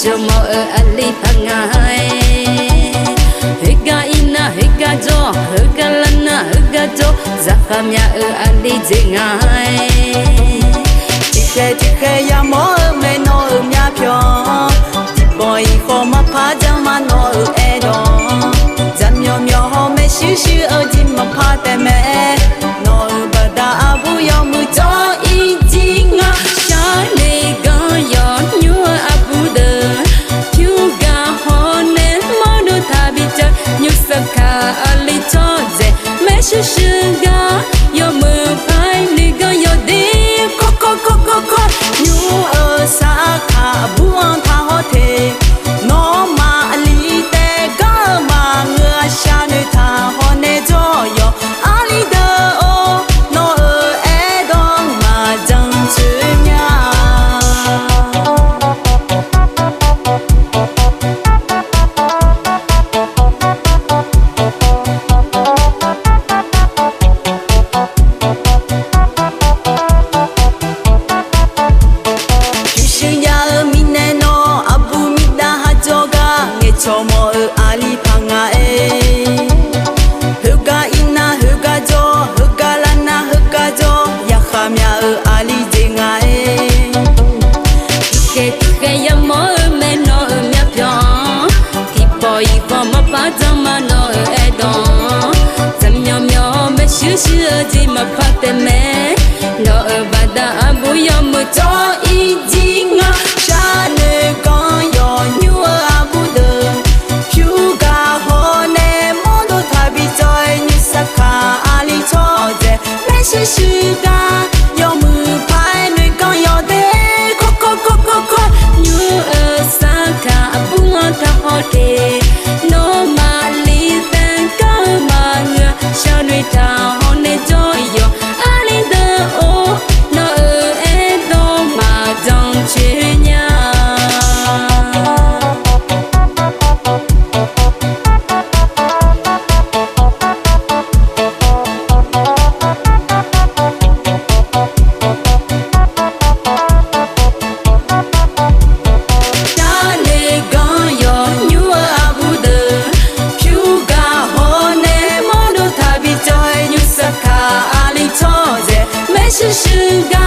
cho mơ ali pangai higa ina higa jo higa lana higa jo zakamya ali jingai tike ya mo me no nya pyo boy ko ma pa jang ma no e do jam myo myo ho me shu shu o ji ma pa te me no ba da abu yo mu jo i jinga sha ne ga yo nyu abu de you ga ho ne mo do ta bi cha nyu sa ka ali cho je me shu shu ga yo mu pai ni ga yo di ko nyu sa ka buang tha ho the no ma ali te ga ma ngua sha ne tha ho ne jo yo ali de o no e dong ma jang chu nya cho mo ali phanga e huga ina huga jo huga lana huga jo ya khamya ali jinga e ke ya mo me no mya pyo ti boy ko ma pa jama no e don zam myo myo me shu shu ji ma pha te me no ba da abu yo mu cho i jinga sha ne kon yo nyu abu de huga ho ne mo do tha bi joy nyu saka ali cho je me shu shu ga yo mu pai ne kon yo de ko nyu sa ka abu ma ta ho te no ma li tan ka ma nga sha nui ta ho ne jo yo ali de o no e do ma dong che nya是是。